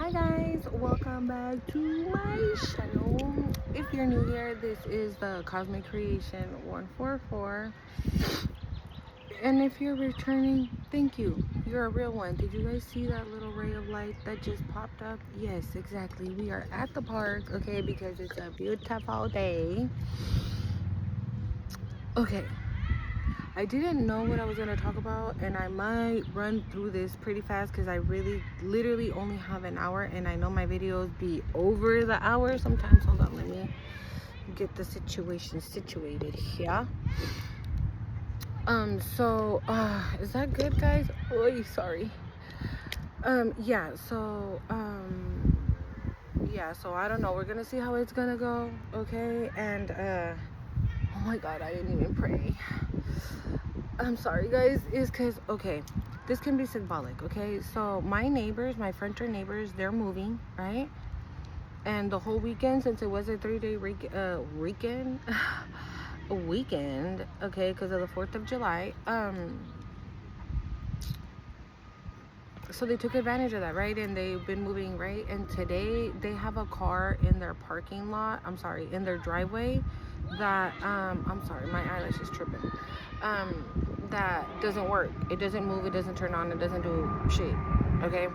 Hi guys, welcome back to my channel. If you're new here, this is the Cosmic Creation 144. And if you're returning, thank you. You're a real one. Did you guys see that little ray of light that just popped up? Yes, exactly. We are at the park, okay, because it's a beautiful day. Okay, I didn't know what I was going to talk about, and I might run through this pretty fast because I really literally only have an hour, and I know my videos be over the hour sometimes. Hold on, let me get the situation situated here. Is that good, guys? Oh, sorry. Yeah, so I don't know. We're gonna see how it's gonna go, okay? And oh my god, I didn't even pray. I'm sorry, guys. Is because okay, this can be symbolic, okay? So my neighbors, my front door neighbors, they're moving, right? And the whole weekend, since it was a 3-day weekend, a weekend, okay, because of the 4th of July, so they took advantage of that, right? And they've been moving, right? And today they have a car in their parking lot, I'm sorry, in their driveway that I'm sorry, my eyelash is tripping, that doesn't work. It doesn't move, it doesn't turn on, it doesn't do shit, okay?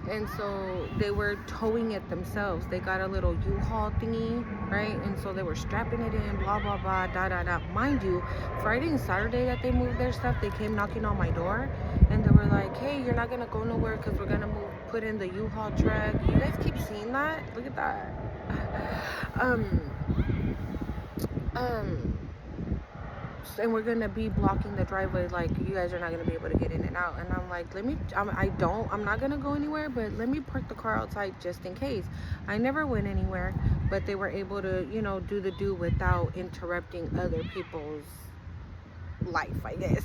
And so they were towing it themselves. They got a little U-Haul thingy, right? And so they were strapping it in, blah blah blah, da da da. Mind you, Friday and Saturday that they moved their stuff, they came knocking on my door and they were like, hey, you're not gonna go nowhere because we're gonna put in the U-Haul truck. You guys keep seeing that? Look at that. um and we're gonna be blocking the driveway, like you guys are not gonna be able to get in and out. And I'm like, I'm not gonna go anywhere, but let me park the car outside just in case. I never went anywhere, but they were able to, do the do without interrupting other people's life, I guess.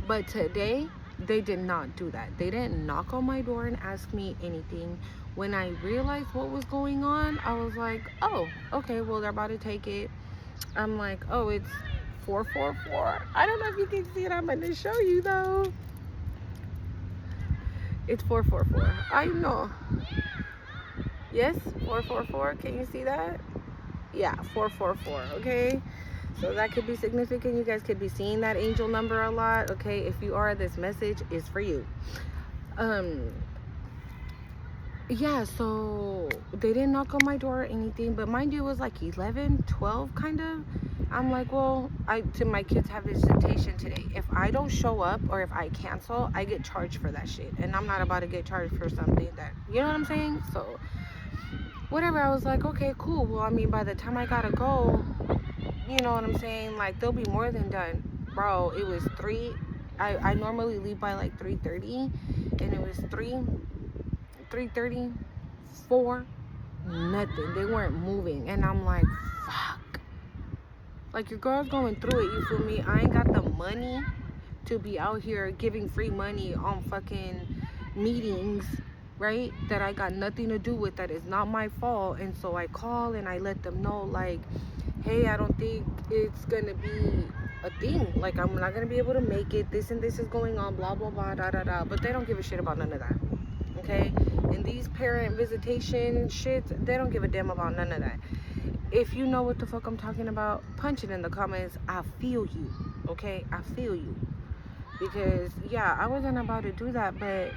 But today they did not do that. They didn't knock on my door and ask me anything. When I realized what was going on, I was like, oh, okay, well, they're about to take it. I'm like, oh, it's 444. I don't know if you can see it. I'm going to show you, though. It's 444. I know. Yes, 444. Can you see that? Yeah, 444, okay? So that could be significant. You guys could be seeing that angel number a lot, okay? If you are, this message is for you. Yeah, so they didn't knock on my door or anything, but mind you, it was like 11, 12 kind of. I'm like, well, my kids have visitation today. If I don't show up or if I cancel, I get charged for that shit. And I'm not about to get charged for something that, you know what I'm saying? So whatever, I was like, okay, cool. Well, I mean, by the time I gotta go, you know what I'm saying? Like, they'll be more than done. Bro, it was 3. I normally leave by like 3:30, and it was 3:30, 4, nothing. They weren't moving. And I'm like, fuck. Like, your girl's going through it, you feel me? I ain't got the money to be out here giving free money on fucking meetings, right? That I got nothing to do with, that is not my fault. And so I call and I let them know, like, hey, I don't think it's gonna be a thing. Like, I'm not gonna be able to make it. This and this is going on, blah, blah, blah, da, da, da. But they don't give a shit about none of that, okay? And these parent visitation shits, they don't give a damn about none of that. If you know what the fuck I'm talking about, punch it in the comments. I feel you, okay? I feel you. Because, yeah, I wasn't about to do that, but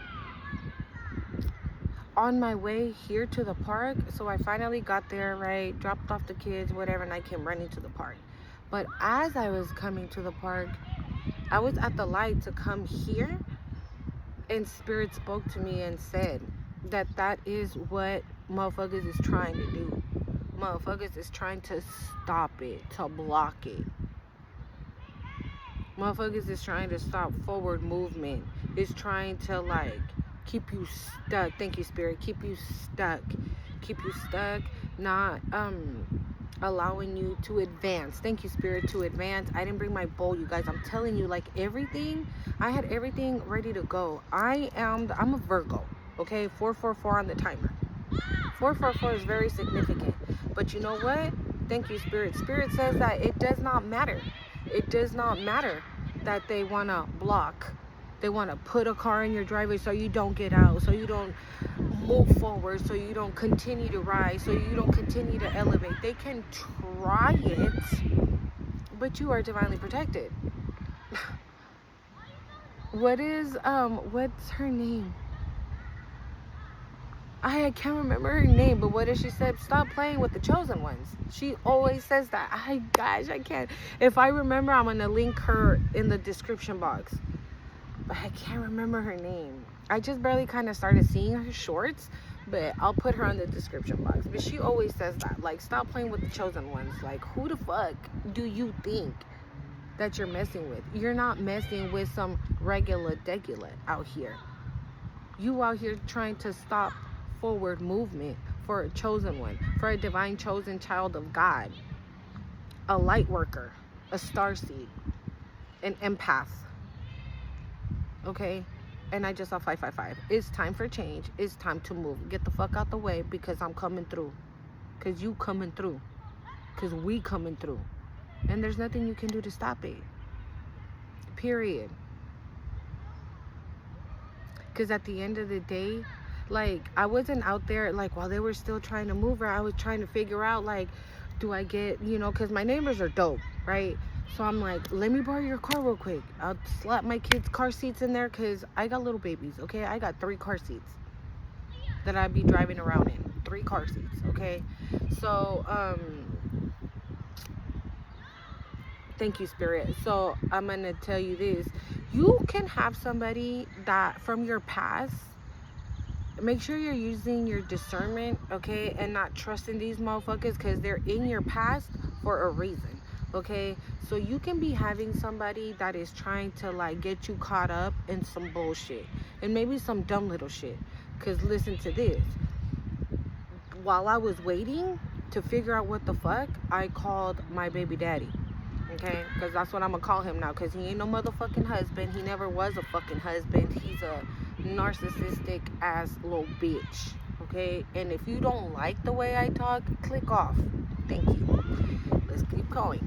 on my way here to the park, so I finally got there, right? Dropped off the kids, whatever, and I came running to the park. But as I was coming to the park, I was at the light to come here, and Spirit spoke to me and said that is what motherfuckers is trying to do. Motherfuckers is trying to stop it, to block it. Motherfuckers is trying to stop forward movement. It's trying to, like, keep you stuck. Thank you, Spirit. Keep you stuck. Keep you stuck, not allowing you to advance. Thank you, Spirit, to advance. I didn't bring my bowl, you guys. I'm telling you, like, everything, I had everything ready to go. I'm a Virgo, okay? 444 on the timer. 444 is very significant. But you know what? Thank you, Spirit. Spirit says that it does not matter. It does not matter that they want to block. They want to put a car in your driveway so you don't get out, so you don't move forward, so you don't continue to rise, so you don't continue to elevate. They can try it, but you are divinely protected. What's her name? I can't remember her name, but what did she say? Stop playing with the chosen ones. She always says that. I can't. If I remember, I'm gonna link her in the description box. But I can't remember her name. I just barely kind of started seeing her shorts, but I'll put her in the description box. But she always says that, like, stop playing with the chosen ones. Like, who the fuck do you think that you're messing with? You're not messing with some regular degular out here. You out here trying to stop forward movement for a chosen one, for a divine chosen child of God, a light worker, a starseed, an empath. Okay? And I just saw 555. It's time for change. It's time to move. Get the fuck out the way, because I'm coming through. Because you coming through. Because we coming through. And there's nothing you can do to stop it. Period. Because at the end of the day, like, I wasn't out there, like, while they were still trying to move her, I was trying to figure out, like, do I get, you know, because my neighbors are dope, right? So I'm like, let me borrow your car real quick. I'll slap my kids' car seats in there, because I got little babies, okay? I got 3 car seats that I'd be driving around in. 3 car seats, okay? So, thank you, Spirit. So I'm going to tell you this. You can have somebody that from your past. Make sure you're using your discernment, okay, and not trusting these motherfuckers, because they're in your past for a reason, okay? So you can be having somebody that is trying to, like, get you caught up in some bullshit and maybe some dumb little shit. Because listen to this. While I was waiting to figure out what the fuck, I called my baby daddy, okay? Because that's what I'm gonna call him now, because he ain't no motherfucking husband. He never was a fucking husband. He's a narcissistic ass little bitch, okay? And if you don't like the way I talk, click off. Thank you. Let's keep going.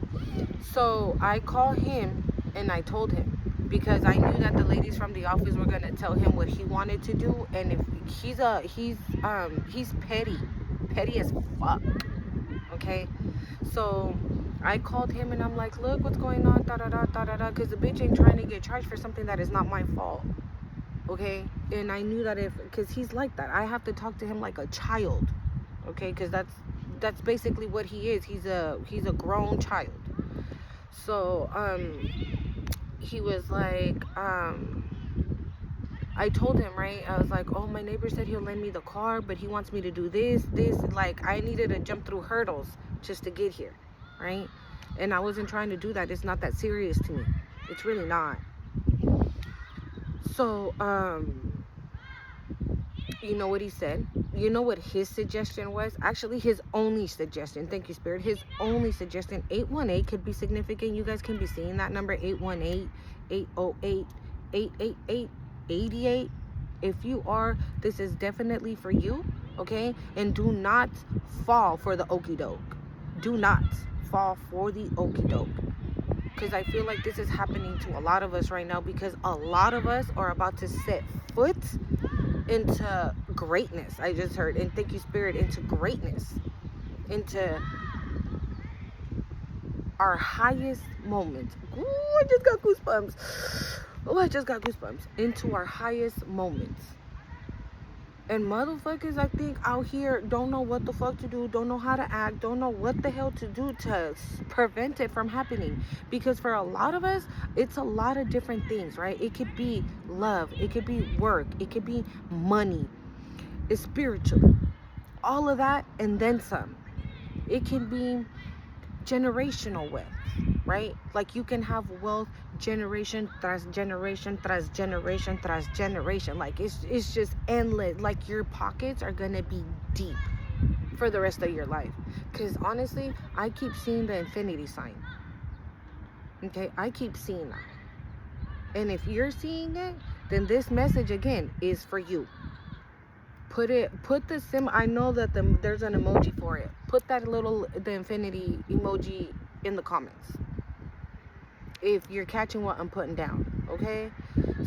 So I called him and I told him, because I knew that the ladies from the office were gonna tell him what he wanted to do. And if he's petty as fuck, okay? So I called him and I'm like, look, what's going on, da da da da da da, because the bitch ain't trying to get charged for something that is not my fault. Okay, and I knew that because he's like that, I have to talk to him like a child, okay, because that's basically what he is. He's a grown child. So he was like, I told him, right, I was like, oh, my neighbor said he'll lend me the car, but he wants me to do this, like, I needed to jump through hurdles just to get here, right? And I wasn't trying to do that. It's not that serious to me. It's really not. So, you know what he said? You know what his suggestion was? Actually, his only suggestion. Thank you, Spirit. His only suggestion. 818 could be significant. You guys can be seeing that number. 818-808-888. If you are, this is definitely for you, okay? And do not fall for the okie doke. Do not fall for the okie doke. Because I feel like this is happening to a lot of us right now, because a lot of us are about to set foot into greatness. I just heard, and thank you, Spirit, into greatness, into our highest moments. Ooh, I just got goosebumps. Oh, I just got goosebumps. Into our highest moments. And motherfuckers, I think, out here don't know what the fuck to do, don't know how to act, don't know what the hell to do to prevent it from happening. Because for a lot of us, it's a lot of different things, right? It could be love, it could be work, it could be money, it's spiritual, all of that and then some. It can be generational wealth, right? Like, you can have wealth generation tras generation tras generation tras generation. Like, it's just endless. Like, your pockets are gonna be deep for the rest of your life. Because honestly, I keep seeing the infinity sign, okay? I keep seeing that. And if you're seeing it, then this message again is for you. Put the sim. I know that there's an emoji for it. Put the infinity emoji in the comments if you're catching what I'm putting down, okay?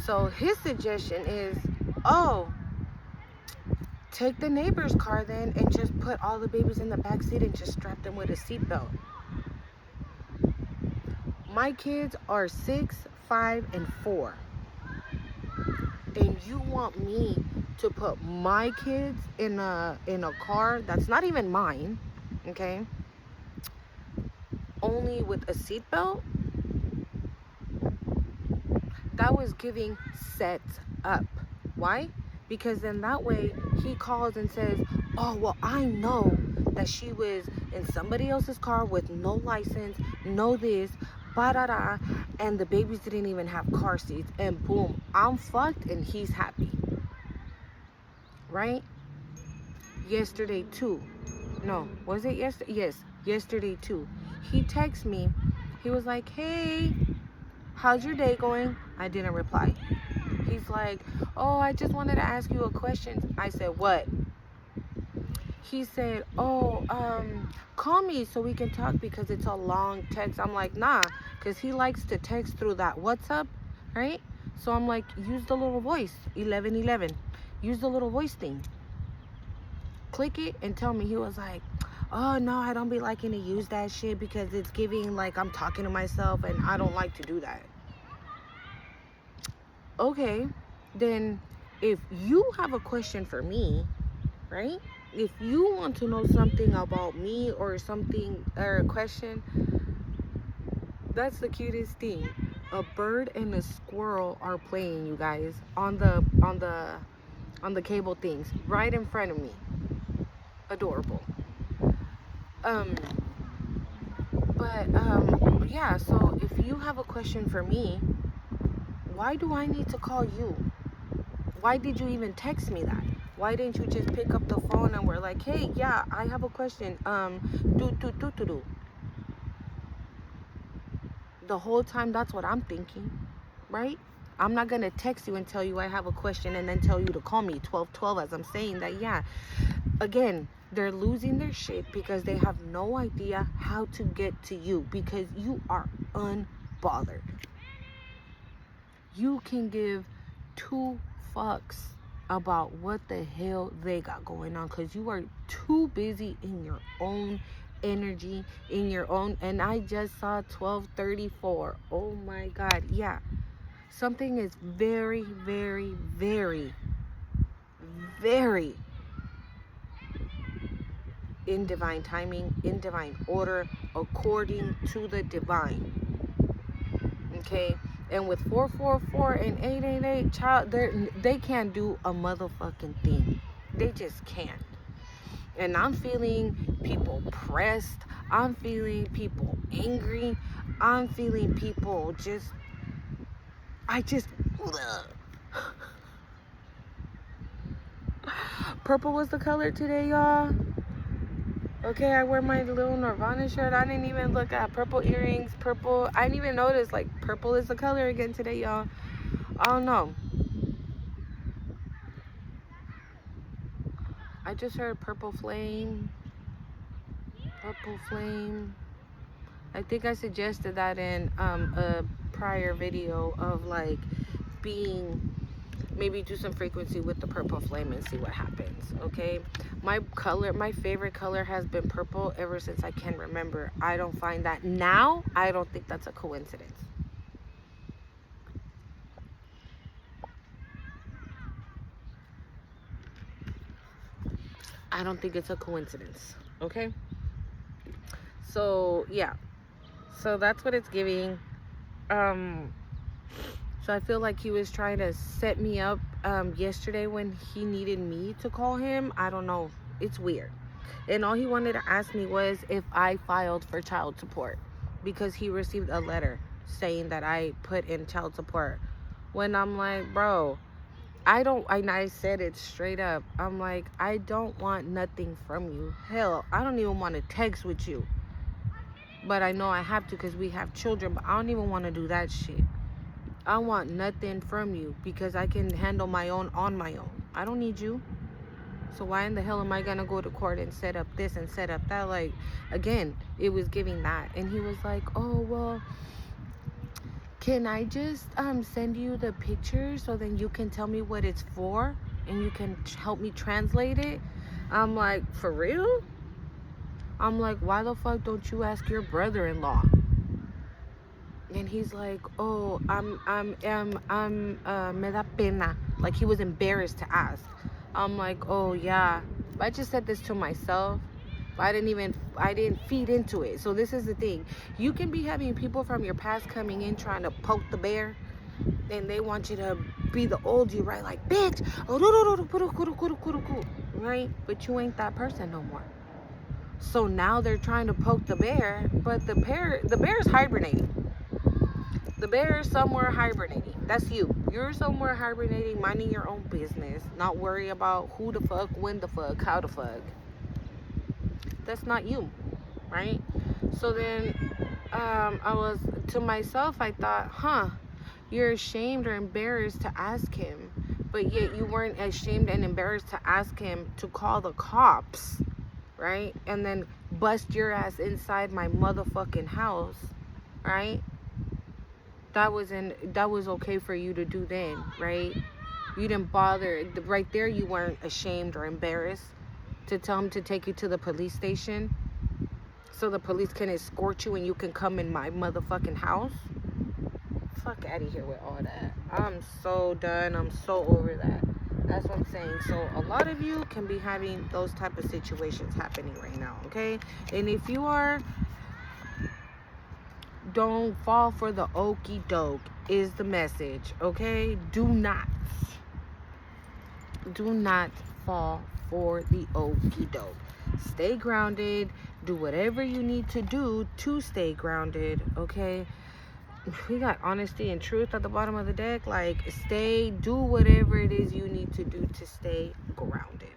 So his suggestion is, oh, take the neighbor's car then and just put all the babies in the back seat and just strap them with a seatbelt. My kids are 6, 5, and 4. And you want me to put my kids in a car that's not even mine, okay? Only with a seatbelt? That was giving set up. Why? Because then that way he calls and says, oh, well, I know that she was in somebody else's car with no license, no this, ba-da-da, and the babies didn't even have car seats. And boom, I'm fucked and he's happy. Right? Yesterday too. No, was it yesterday? Yes, yesterday too. He texted me. He was like, hey, how's your day going? I didn't reply. He's like, oh, I just wanted to ask you a question. I said, what? He said, oh, call me so we can talk because it's a long text. I'm like, nah, because he likes to text through that WhatsApp, right? So I'm like, use the little voice, 1111. Use the little voice thing. Click it and tell me. He was like, oh, no, I don't be liking to use that shit because it's giving like I'm talking to myself and I don't like to do that. Okay, then if you have a question for me, right? If you want to know something about me or something or a question, that's the cutest thing. A bird and a squirrel are playing, you guys, on the cable things right in front of me. Adorable. Yeah, so if you have a question for me, why do I need to call you? Why did you even text me that? Why didn't you just pick up the phone and we're like, hey, yeah, I have a question. Do. The whole time, that's what I'm thinking, right? I'm not going to text you and tell you I have a question and then tell you to call me 1212 as I'm saying that, yeah. Again, they're losing their shit because they have no idea how to get to you because you are unbothered. You can give 2 fucks about what the hell they got going on because you are too busy in your own energy, in your own. And I just saw 1234. Oh my God. Yeah, something is very, very, very, very in divine timing, in divine order, according to the divine. Okay? And with 444 and 888, child, they can't do a motherfucking thing. They just can't. And I'm feeling people pressed. I'm feeling people angry. I'm feeling people Purple was the color today, y'all. Okay, I wear my little Nirvana shirt. I didn't even look at purple earrings, purple. I didn't even notice, like, purple is the color again today, y'all. I don't know. I just heard purple flame. Purple flame. I think I suggested that in a prior video of, like, being... maybe do some frequency with the purple flame and see what happens. Okay, my favorite color has been purple ever since I can remember. I don't find that now. I don't think that's a coincidence. I don't think it's a coincidence. Okay, so yeah, so that's what it's giving. So I feel like he was trying to set me up yesterday when he needed me to call him. I don't know. It's weird. And all he wanted to ask me was if I filed for child support because he received a letter saying that I put in child support. When I'm like, bro, I said it straight up. I'm like, I don't want nothing from you. Hell, I don't even want to text with you. But I know I have to because we have children, but I don't even want to do that shit. I want nothing from you because I can handle my own on my own. I don't need you. So why in the hell am I going to go to court and set up this and set up that? Like, again, it was giving that. And he was like, oh, well, can I just send you the picture so then you can tell me what it's for? and you can help me translate it? I'm like, for real? I'm like, why the fuck don't you ask your brother-in-law? And he's like, oh, me da pena. Like, he was embarrassed to ask. I'm like, oh yeah, I just said this to myself. I didn't feed into it. So this is the thing. You can be having people from your past coming in trying to poke the bear, and they want you to be the old you, right? Like, bitch, right? But you ain't that person no more. So now they're trying to poke the bear, but the bear's hibernating. The bear is somewhere hibernating. That's you. You're somewhere hibernating, minding your own business, not worry about who the fuck, when the fuck, how the fuck. That's not you, right? So then I was, to myself, I thought, you're ashamed or embarrassed to ask him, but yet you weren't ashamed and embarrassed to ask him to call the cops, right? And then bust your ass inside my motherfucking house, right? That was okay for you to do then, right? You didn't bother. Right there, you weren't ashamed or embarrassed to tell him to take you to the police station so the police can escort you and you can come in my motherfucking house. Fuck out of here with all that. I'm so done. I'm so over that. That's what I'm saying. So a lot of you can be having those type of situations happening right now, okay? And if you are, don't fall for the okey doke is the message, okay? Do not fall for the okey doke. Stay grounded. Do whatever you need to do to stay grounded, okay? We got honesty and truth at the bottom of the deck. Like, do whatever it is you need to do to stay grounded,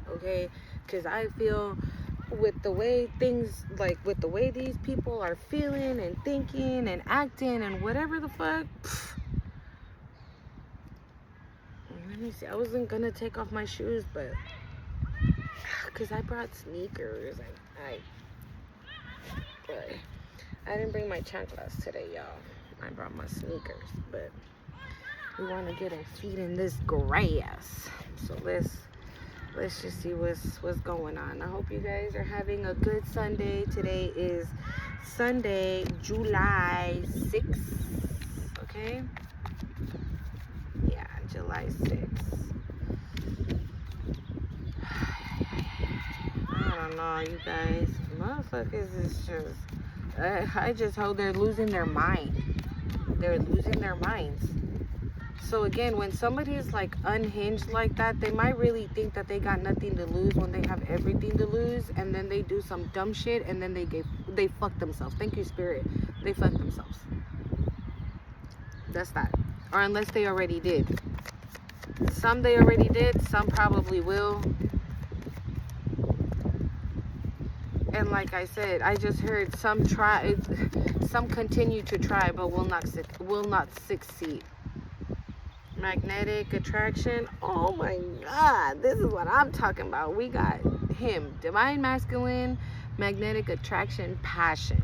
okay? Because I feel with the way things, like with the way these people are feeling and thinking and acting and whatever the fuck, let me see. I wasn't gonna take off my shoes, but because I brought sneakers, but I didn't bring my chanclas today, y'all. I brought my sneakers, but we want to get our feet in this grass. So let's just see what's going on. I hope you guys are having a good Sunday. Today is Sunday, July 6th. Okay? Yeah, July 6th. I don't know, you guys. Motherfuckers is just... I just hope they're losing their mind. They're losing their minds. So again, when somebody is like unhinged like that, they might really think that they got nothing to lose when they have everything to lose, and then they do some dumb shit, and then they fuck themselves. Thank you, Spirit. They fuck themselves. That's that. Or unless they already did. Some they already did. Some probably will. And like I said, I just heard some continue to try, but will not succeed. Magnetic attraction. Oh my God, this is what I'm talking about. We got him, divine masculine, magnetic attraction, passion.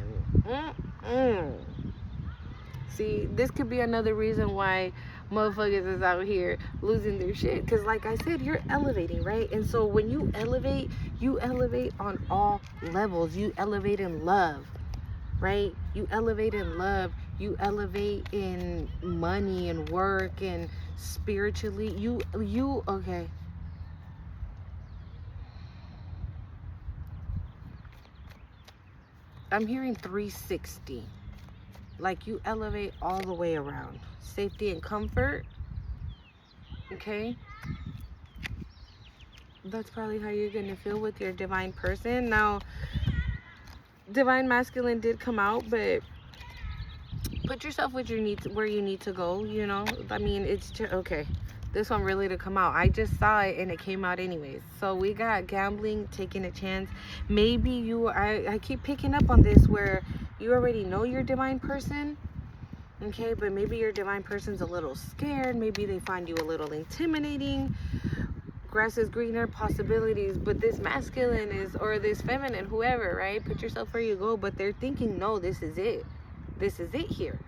See, this could be another reason why motherfuckers is out here losing their shit, because like I said, you're elevating, right? And so when you elevate on all levels. You elevate in love, right? You elevate in love. You elevate in money and work and spiritually. You okay. I'm hearing 360. Like, you elevate all the way around. Safety and comfort. Okay? That's probably how you're going to feel with your divine person. Now, divine masculine did come out, but put yourself where you need to go, you know? I mean, it's just, okay. This one really to come out. I just saw it and it came out anyways. So we got gambling, taking a chance. Maybe I keep picking up on this where you already know your divine person, okay, but maybe your divine person's a little scared. Maybe they find you a little intimidating. Grass is greener, possibilities, but this masculine is, or this feminine, whoever, right? Put yourself where you go, but they're thinking, no, this is it. This is it here.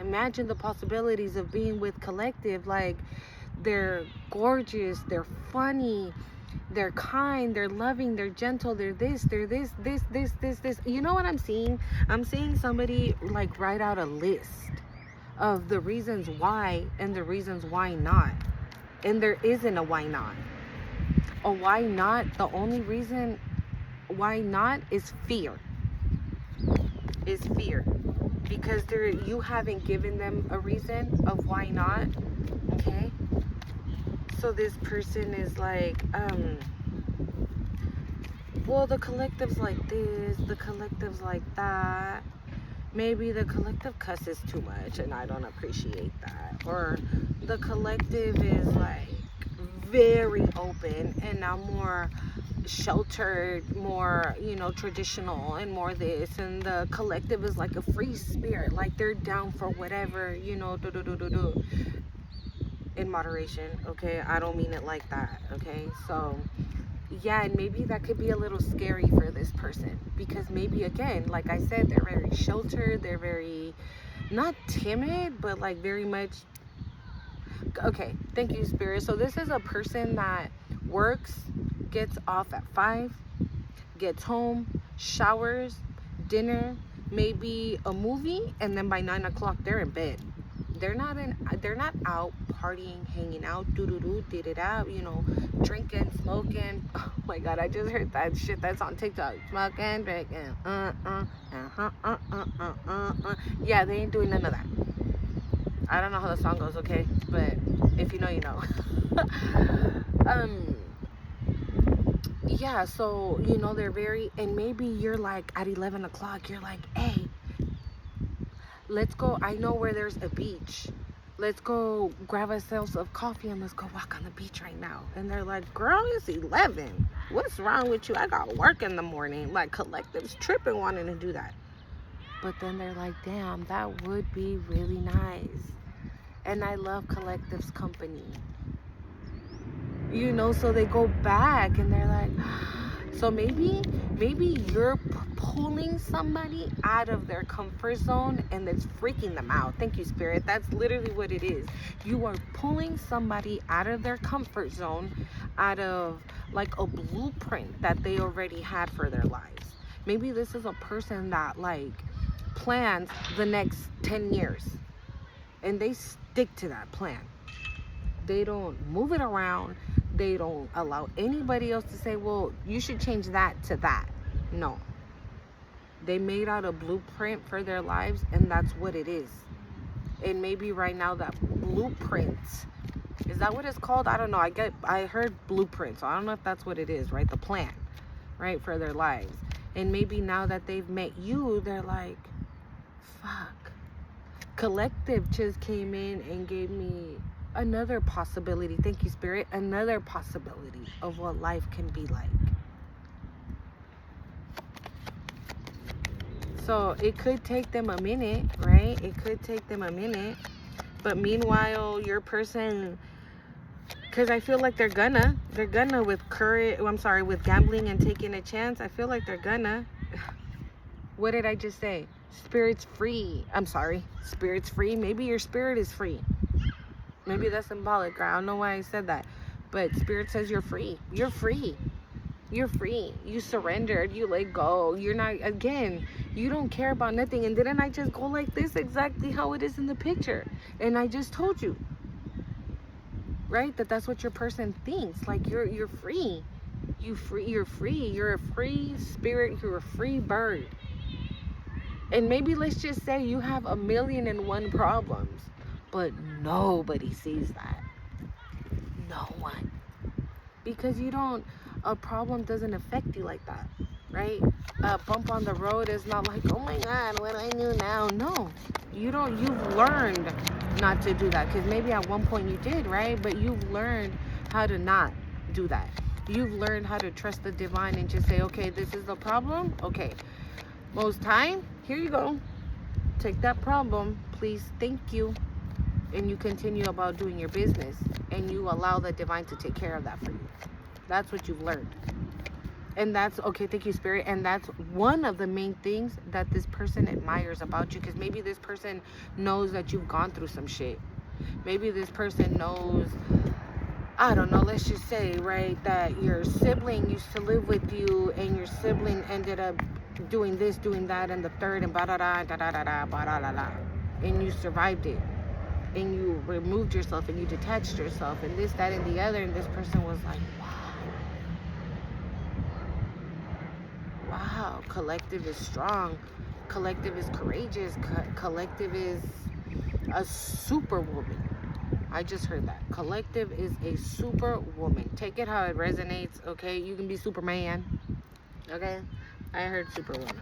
Imagine the possibilities of being with collective. Like, they're gorgeous, they're funny, they're kind, they're loving, they're gentle, they're this, this. You know what I'm seeing? I'm seeing somebody like write out a list of the reasons why and the reasons why not. And there isn't a why not. A why not, the only reason why not is fear. Is fear. Because you haven't given them a reason of why not. Okay? So this person is like, well, the collective's like this, the collective's like that. Maybe the collective cusses too much and I don't appreciate that. Or the collective is like very open and I'm more sheltered, more, you know, traditional and more this. And the collective is like a free spirit, like they're down for whatever, you know, in moderation. Okay, I don't mean it like that. Okay, so yeah, and maybe that could be a little scary for this person because maybe, again, like I said, they're very sheltered, they're very not timid, but like very much. Okay, thank you, Spirit. So this is a person that works, gets off at 5, gets home, showers, dinner, maybe a movie, and then by 9 o'clock they're in bed. They're not out partying, hanging out, did-it-out, you know, drinking, smoking. Oh my God, I just heard that shit that's on TikTok. Smoking, drinking, yeah, they ain't doing none of that. I don't know how the song goes, okay? But if you know, you know. Yeah, so, you know, they're very, and maybe you're like, at 11 o'clock, you're like, hey, let's go, I know where there's a beach. Let's go grab ourselves a coffee and let's go walk on the beach right now. And they're like, girl, it's 11. What's wrong with you? I got work in the morning. Like, collective's tripping wanting to do that. But then they're like, damn, that would be really nice. And I love collective's company. You know, so they go back and they're like, so maybe you're pulling somebody out of their comfort zone and it's freaking them out. Thank you, Spirit. That's literally what it is. You are pulling somebody out of their comfort zone, out of like a blueprint that they already had for their lives. Maybe this is a person that like plans the next 10 years and they stick to that plan. They don't move it around. They don't allow anybody else to say, well, you should change that to that. No. They made out a blueprint for their lives, and that's what it is. And maybe right now that blueprint, is that what it's called? I don't know. I heard blueprint, so I don't know if that's what it is, right? The plan, right, for their lives. And maybe now that they've met you, they're like, fuck. Collective just came in and gave me another possibility. Thank you, Spirit. Another possibility of what life can be like. So it could take them a minute, right? It could take them a minute. But meanwhile, your person, because I feel like they're gonna with courage, with gambling and taking a chance, I feel like they're gonna. What did I just say? Spirit's free. Spirit's free. Maybe your spirit is free. Maybe that's symbolic. I don't know why I said that. But Spirit says you're free. You're free. You're free. You surrendered. You let go. You're not, again, you don't care about nothing. And didn't I just go like this? Exactly how it is in the picture. And I just told you. Right? That's what your person thinks. Like you're free. You're free. You're a free spirit. You're a free bird. And maybe let's just say you have 1,000,001 problems. But nobody sees that. No one. Because a problem doesn't affect you like that, right? A bump on the road is not like, oh my God, what do I do now? No, you've learned not to do that. Because maybe at one point you did, right? But you've learned how to not do that. You've learned how to trust the divine and just say, okay, this is the problem. Okay, most time, here you go. Take that problem, please, thank you. And you continue about doing your business and you allow the divine to take care of that for you. That's what you've learned. And that's, okay, thank you, Spirit. And that's one of the main things that this person admires about you, because maybe this person knows that you've gone through some shit. Maybe this person knows, I don't know, let's just say, right, that your sibling used to live with you and your sibling ended up doing this, doing that, and the third, and ba-da-da, ba-da-da-da, and you survived it. And you removed yourself and you detached yourself and this, that, and the other. And this person was like, wow, collective is strong. Collective is courageous. Collective is a superwoman. I just heard that. Collective is a superwoman. Take it how it resonates, okay? You can be Superman, okay? I heard superwoman.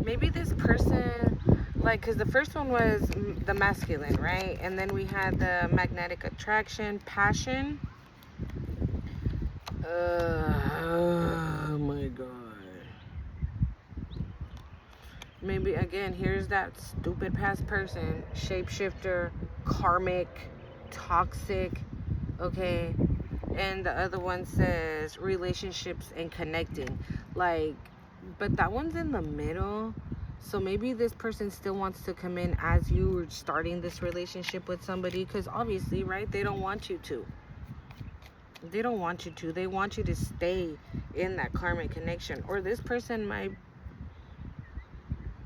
Maybe this person, like, because the first one was the masculine, right? And then we had the magnetic attraction, passion. Oh my God. Maybe again, here's that stupid past person, shapeshifter, karmic, toxic, okay? And the other one says relationships and connecting. Like, but that one's in the middle. So maybe this person still wants to come in as you are starting this relationship with somebody, because obviously, right, they don't want you to. They don't want you to. They want you to stay in that karmic connection. Or this person might,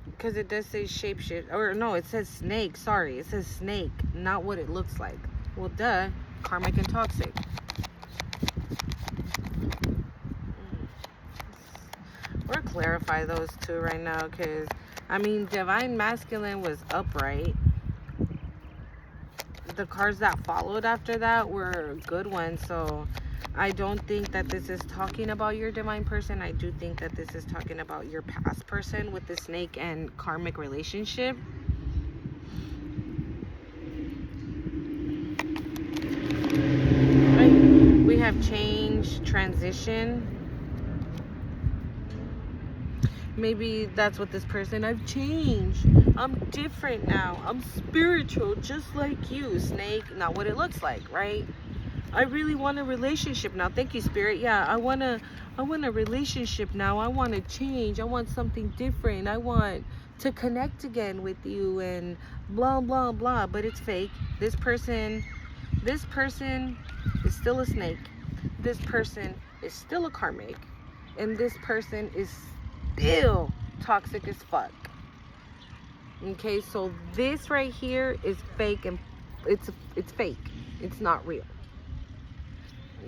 because it does say shapeshift, or no, it says snake. Sorry, it says snake, not what it looks like. Well, duh, karmic and toxic. Or clarify those two right now, because I mean, divine masculine was upright. The cards that followed after that were good ones, so I don't think that this is talking about your divine person. I do think that this is talking about your past person with the snake and karmic relationship. Right. We have change, transition. Maybe that's what this person, I've changed. I'm different now. I'm spiritual, just like you, snake. Not what it looks like, right? I really want a relationship now. Thank you, Spirit. Yeah, I want a relationship now. I want to change. I want something different. I want to connect again with you and blah, blah, blah. But it's fake. This person is still a snake. This person is still a karmic. And this person is still toxic as fuck. Okay, so this right here is fake, and it's fake. It's not real.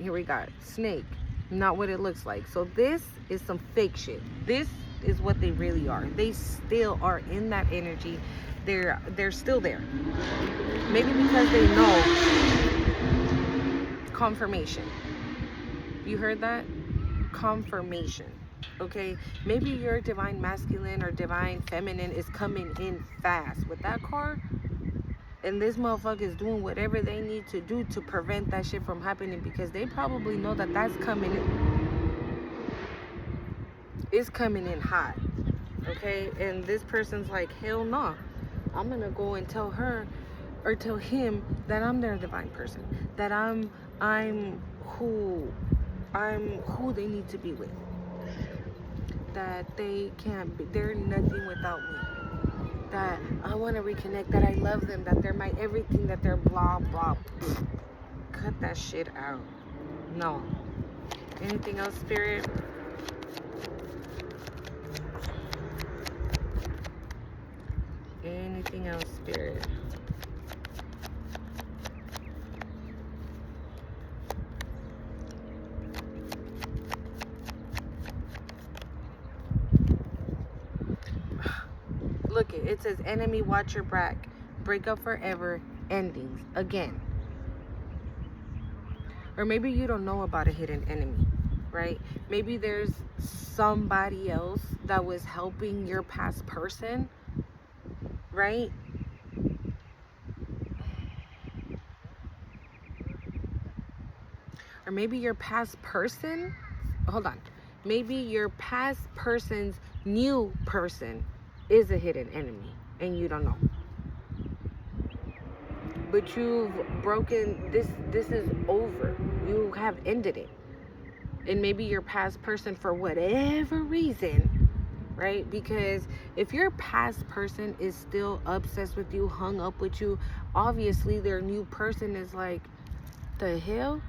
Here we got snake, not what it looks like. So this is some fake shit. This is what they really are. They still are in that energy. They're still there. Maybe because they know. Confirmation. You heard that? Confirmation. Okay, maybe your divine masculine or divine feminine is coming in fast with that card, and this motherfucker is doing whatever they need to do to prevent that shit from happening, because they probably know that that's coming in. It's coming in hot. Okay, and this person's like, hell no, I'm gonna go and tell her or tell him that I'm their divine person, that I'm who they need to be with, that they can't be, they're nothing without me, that I want to reconnect, that I love them, that they're my everything, that they're blah blah. Cut that shit out. No. Anything else, Spirit? Anything else, Spirit? Look, it says enemy, watch your back, break up forever, endings again. Or maybe you don't know about a hidden enemy, right? Maybe there's somebody else that was helping your past person, right? Or maybe your past person, hold on, maybe your past person's new person is a hidden enemy and you don't know. but you've broken this is over. You have ended it. And maybe your past person, for whatever reason, right? Because if your past person is still obsessed with you, hung up with you, obviously their new person is like, the hell?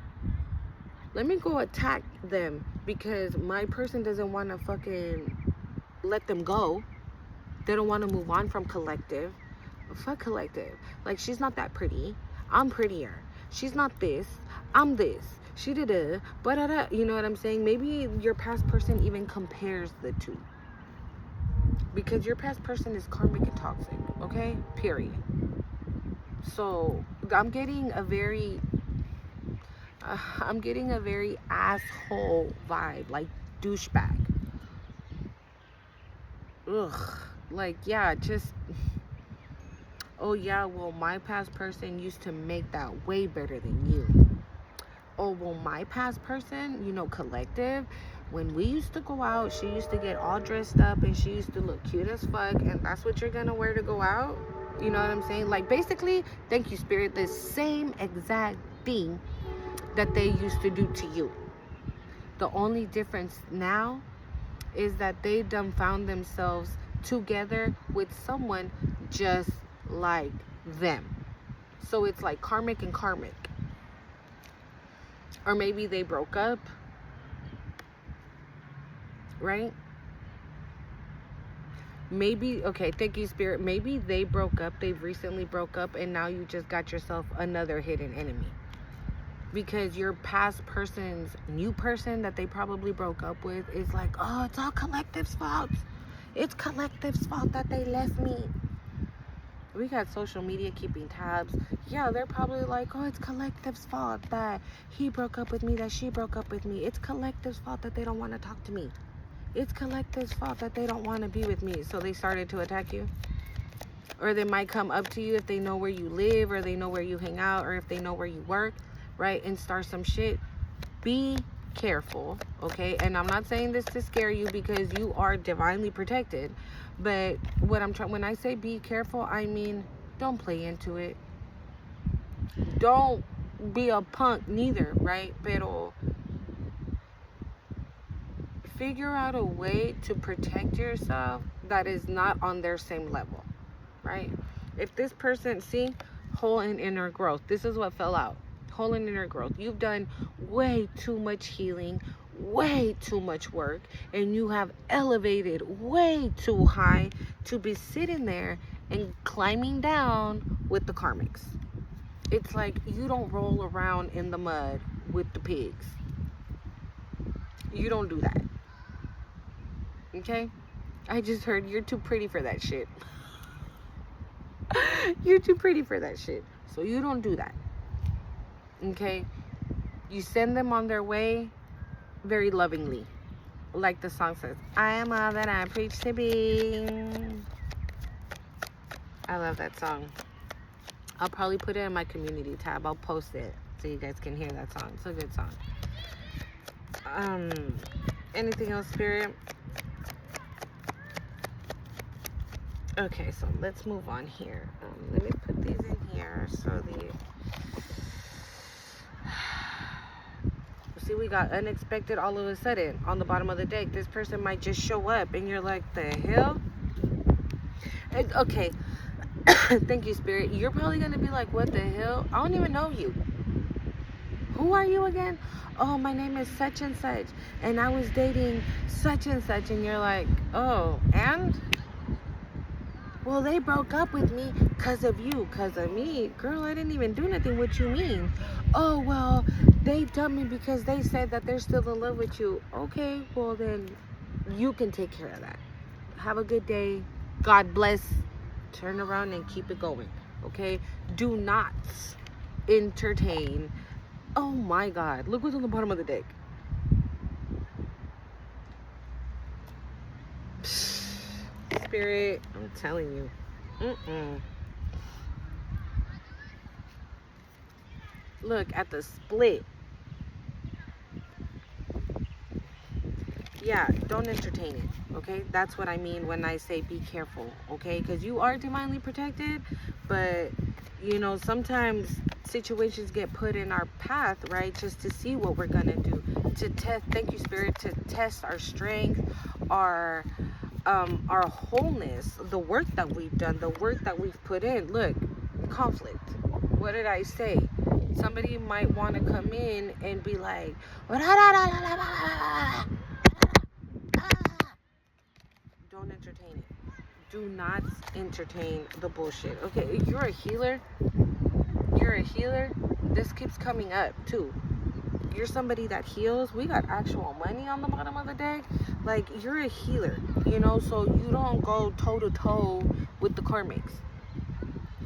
Let me go attack them because my person doesn't want to fucking let them go. They don't want to move on from collective. Fuck collective. Like, she's not that pretty. I'm prettier. She's not this. I'm this. She did a but you know what I'm saying? Maybe your past person even compares the two. Because your past person is karmic and toxic, okay? Period. So I'm getting a very asshole vibe, like douchebag. Ugh. Like, yeah, just, oh yeah, well, my past person used to make that way better than you. Oh, well, my past person, you know, collective, when we used to go out, she used to get all dressed up and she used to look cute as fuck, and that's what you're gonna wear to go out? You know what I'm saying? Like, basically, thank you, Spirit, the same exact thing that they used to do to you. The only difference now is that they done found themselves together with someone just like them. So it's like karmic and karmic. Or maybe they broke up, right? Maybe, okay, thank you, Spirit. Maybe they broke up, they've recently broke up, and now you just got yourself another hidden enemy. Because your past person's new person that they probably broke up with is like, oh, it's all collective's fault. It's collective's fault that they left me. We got social media keeping tabs. Yeah, they're probably like, oh, it's collective's fault that he broke up with me, that she broke up with me. It's collective's fault that they don't want to talk to me. It's collective's fault that they don't want to be with me. So they started to attack you. Or they might come up to you if they know where you live, or they know where you hang out, or if they know where you work, right? And start some shit. Be careful, okay? And I'm not saying this to scare you because you are divinely protected. But what I'm trying, when I say be careful, I mean don't play into it. Don't be a punk neither, right? Pero figure out a way to protect yourself that is not on their same level, right? If this person, see, whole and inner growth, this is what fell out. Whole and inner growth. You've done way too much healing, way too much work, and you have elevated way too high to be sitting there and climbing down with the karmics. It's like you don't roll around in the mud with the pigs. You don't do that. Okay? I just heard you're too pretty for that shit. You're too pretty for that shit. So you don't do that. Okay? You send them on their way very lovingly. Like the song says, I am all that I preach to be. I love that song. I'll probably put it in my community tab. I'll post it so you guys can hear that song. It's a good song. Anything else, Spirit? Okay, so let's move on here. Let me put these in here so see, we got unexpected all of a sudden on the bottom of the deck. This person might just show up and you're like, the hell? Okay. Thank you, Spirit. You're probably going to be like, what the hell? I don't even know you. Who are you again? Oh, my name is such and such, and I was dating such and such. And you're like, oh, and? Well, they broke up with me because of you. Because of me? Girl, I didn't even do nothing. What you mean? Oh, well, they dumped me because they said that they're still in love with you. Okay, well then you can take care of that. Have a good day. God bless. Turn around and keep it going. Okay? Do not entertain. Oh my God. Look what's on the bottom of the deck. Spirit, I'm telling you. Look at the split. yeah, don't entertain it, okay? That's what I mean when I say be careful, okay? Because you are divinely protected, but, you know, sometimes situations get put in our path, right? Just to see what we're gonna do, to test, thank you, Spirit, to test our strength, our wholeness, the work that we've done, the work that we've put in. Look, conflict. What did I say? Somebody might want to come in and be like, don't entertain it. Do not entertain the bullshit. Okay, you're a healer. You're a healer. This keeps coming up too. You're somebody that heals. We got actual money on the bottom of the deck. Like, you're a healer, you know, so you don't go toe to toe with the karmics.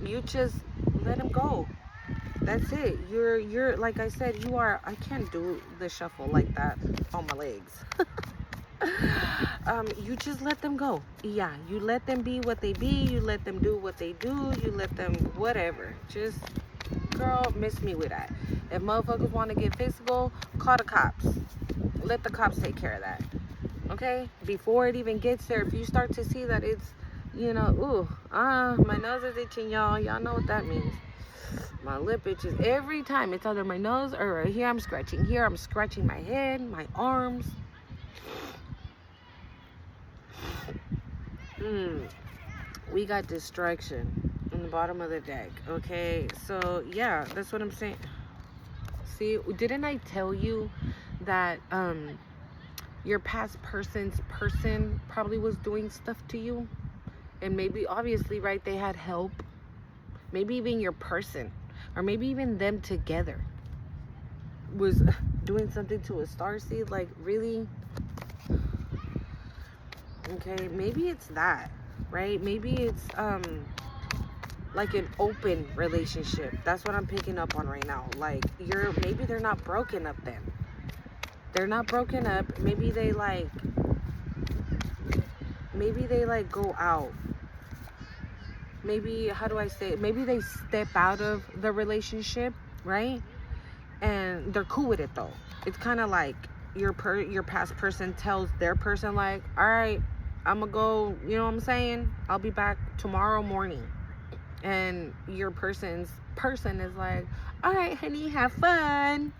You just let them go. That's it. You're like I said, you are. I can't do the shuffle like that on my legs. You just let them go. Yeah, you let them be what they be. You let them do what they do. You let them whatever. Just, girl, miss me with that. If motherfuckers want to get physical, call the cops. Let the cops take care of that. Okay? Before it even gets there, if you start to see that it's, you know, my nose is itching, y'all. Y'all know what that means. My lip itches every time. It's either my nose or right here I'm scratching. Here I'm scratching my head, my arms. We got distraction on the bottom of the deck. Okay, so yeah, that's what I'm saying. See, didn't I tell you that your past person's person probably was doing stuff to you? And maybe, obviously, right, they had help. Maybe even your person, or maybe even them together was doing something to a starseed. Like, really? Okay, maybe it's that, right? Maybe it's like an open relationship. That's what I'm picking up on right now. Like, maybe they're not broken up then. They're not broken up. Maybe they like go out. Maybe, how do I say it? Maybe they step out of the relationship, right? And they're cool with it though. It's kind of like your past person tells their person, like, all right, I'm gonna go, you know what I'm saying? I'll be back tomorrow morning. And your person is like, all right, honey, have fun.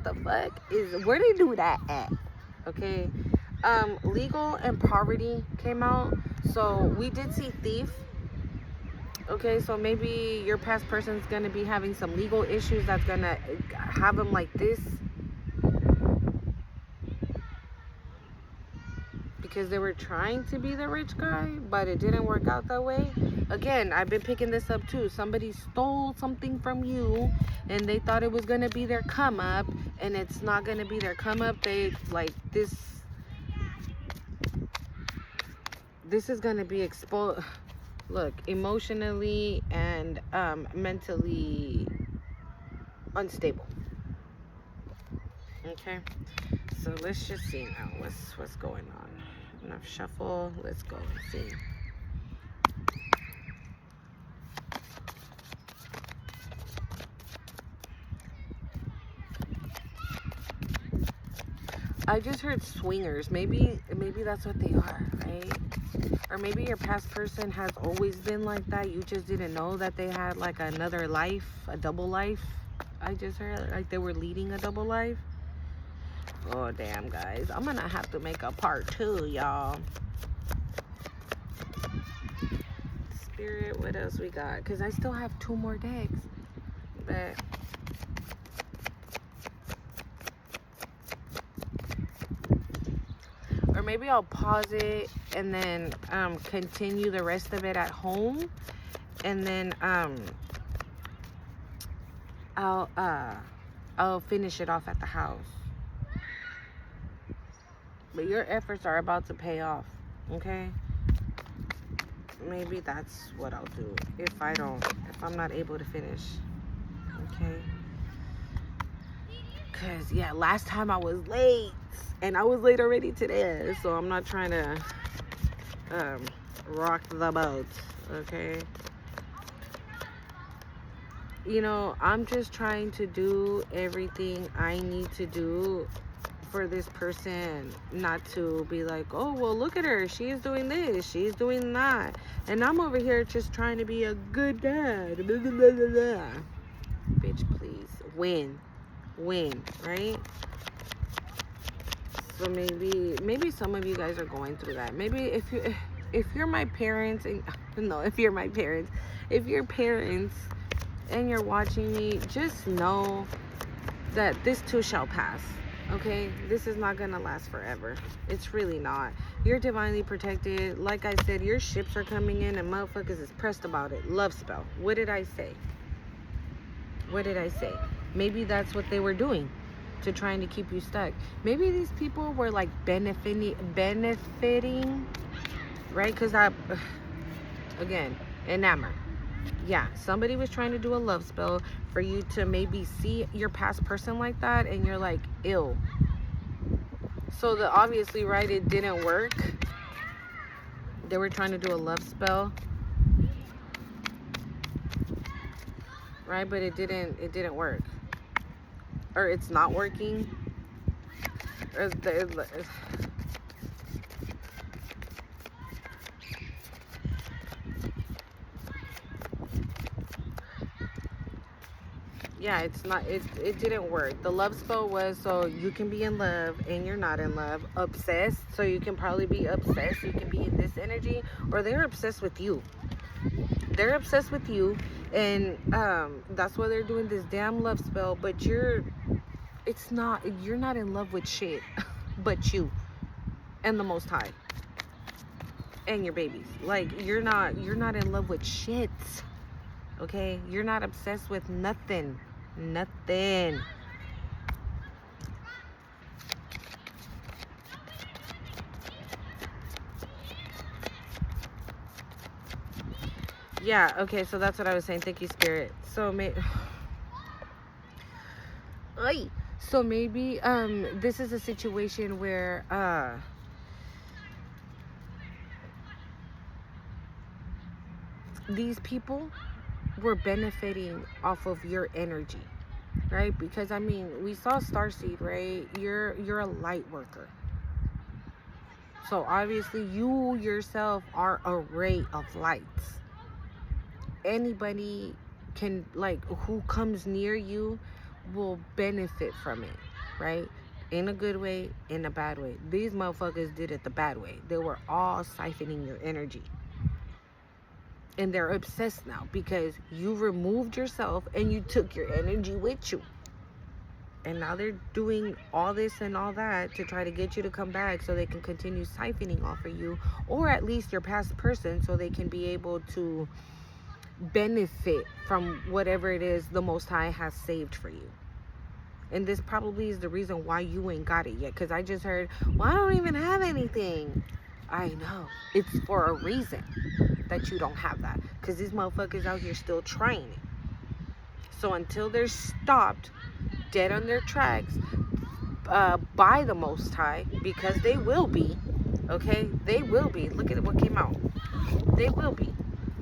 The fuck is, where they do that at? Okay. Legal and poverty came out. So we did see thief. Okay, so maybe your past person's gonna be having some legal issues that's gonna have them like this, because they were trying to be the rich guy, but it didn't work out that way. Again, I've been picking this up too. Somebody stole something from you and they thought it was gonna be their come up, and it's not gonna be their come up. They like this is gonna be exposed. Look, emotionally and mentally unstable. Okay, so let's just see now what's going on. Enough shuffle. Let's go and see. I just heard swingers. Maybe that's what they are, right? Or maybe your past person has always been like that. You just didn't know that they had like another life, a double life. I just heard like they were leading a double life. Oh, damn, guys. I'm gonna have to make a part 2, y'all. Spirit, what else we got? Because I still have 2 more decks. But or maybe I'll pause it and then continue the rest of it at home, and then I'll finish it off at the house. But your efforts are about to pay off, okay? Maybe that's what I'll do if I'm not able to finish, okay? Because, yeah, last time I was late, and I was late already today, so I'm not trying to rock the boat, okay? You know, I'm just trying to do everything I need to do for this person not to be like, oh, well, look at her, she's doing this, she's doing that, and I'm over here just trying to be a good dad. Blah, blah, blah, blah, blah. Bitch, please win, right? So maybe some of you guys are going through that. Maybe if you're my parents, and no, if you're parents and you're watching me, just know that this too shall pass. Okay, this is not gonna last forever. It's really not. You're divinely protected. Like I said, your ships are coming in and motherfuckers is pressed about it. Love spell. What did I say? Maybe that's what they were doing, to trying to keep you stuck. Maybe these people were like benefiting, right? Because again, enamored. Yeah, somebody was trying to do a love spell for you to maybe see your past person like that, and you're like, ew. So obviously, right, it didn't work. They were trying to do a love spell, right? But it didn't work, or it's not working. Yeah, it's not, it didn't work. The love spell was so you can be in love and you're not in love. Obsessed, so you can probably be obsessed. You can be in this energy, or they're obsessed with you. They're obsessed with you, and that's why they're doing this damn love spell. But you're not in love with shit, but you and the Most High and your babies. Like you're not in love with shit. Okay, you're not obsessed with nothing. Yeah, okay, so that's what I was saying. Thank you, Spirit. So maybe this is a situation where these people were benefiting off of your energy, right? Because I mean, we saw Starseed, right? You're a light worker, so obviously you yourself are a ray of light. Anybody can, like, who comes near you will benefit from it, right? In a good way, in a bad way. These motherfuckers did it the bad way. They were all siphoning your energy. And they're obsessed now because you removed yourself and you took your energy with you. And now they're doing all this and all that to try to get you to come back so they can continue siphoning off of you, or at least your past person, so they can be able to benefit from whatever it is the Most High has saved for you. And this probably is the reason why you ain't got it yet, because I just heard, well, I don't even have anything. I know. It's for a reason that you don't have that, because these motherfuckers out here still trying it. So until they're stopped dead on their tracks by the Most High, because they will be, okay? They will be. Look at what came out. They will be.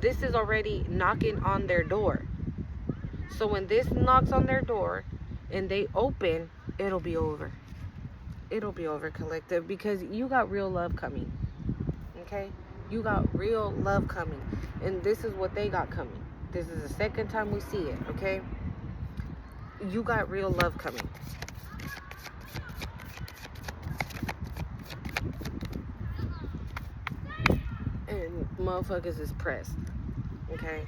This is already knocking on their door. So when this knocks on their door and they open, it'll be over. It'll be over, collective, because you got real love coming. Okay? You got real love coming. And this is what they got coming. This is the second time we see it, okay? You got real love coming. And motherfuckers is pressed. Okay?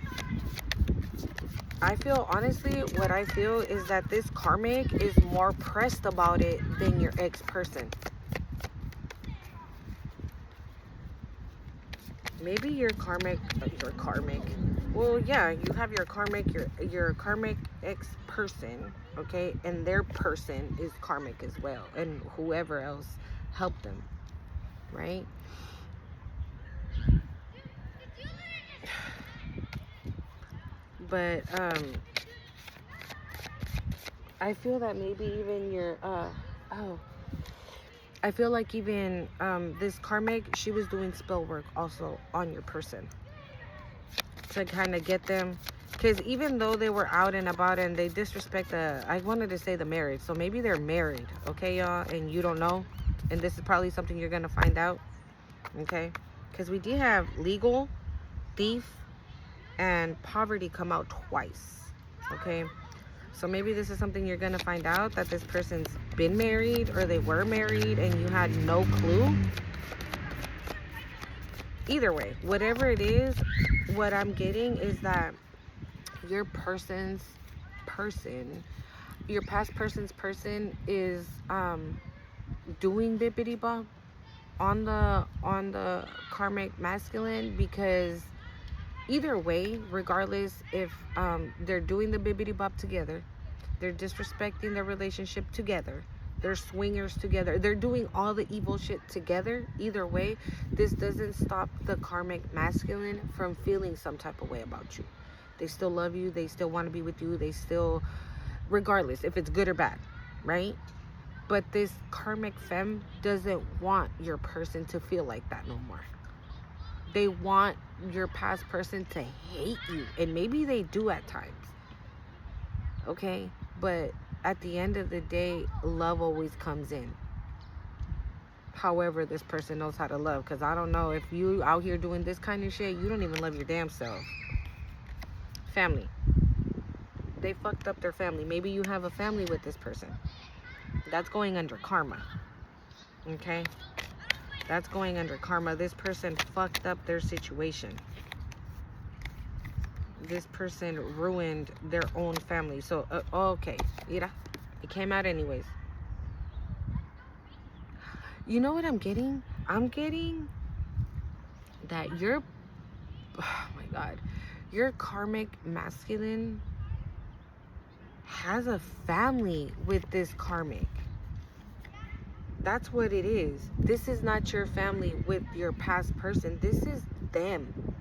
I feel, honestly, what I feel is that this karmic is more pressed about it than your ex-person. Maybe your karmic, well, yeah, you have your karmic ex-person, okay, and their person is karmic as well, and whoever else helped them, right? But I feel that maybe even your I feel like even this karmic, she was doing spell work also on your person to kind of get them Because even though they were out and about and they disrespect I wanted to say the marriage. So maybe they're married, okay, y'all? And you don't know. And this is probably something you're going to find out, okay? Because we did have legal, thief, and poverty come out twice, okay? So maybe this is something you're going to find out, that this person's been married or they were married and you had no clue. Either way, whatever it is, what I'm getting is that your past person's person is doing bippity bop on the karmic masculine, because either way, regardless if they're doing the bippity bop together, they're disrespecting their relationship together, they're swingers together, they're doing all the evil shit together, either way, this doesn't stop the karmic masculine from feeling some type of way about you. They still love you. They still want to be with you. They still, regardless if it's good or bad, right? But this karmic femme doesn't want your person to feel like that no more. They want your past person to hate you. And maybe they do at times. Okay? But at the end of the day, love always comes in. However this person knows how to love. Because I don't know, if you out here doing this kind of shit, you don't even love your damn self. Family. They fucked up their family. Maybe you have a family with this person. That's going under karma. Okay? That's going under karma. This person fucked up their situation. This person ruined their own family. So, okay. Mira, it came out anyways. You know what I'm getting? I'm getting that oh my God, your karmic masculine has a family with this karmic. That's what it is. This is not your family with your past person. This is them.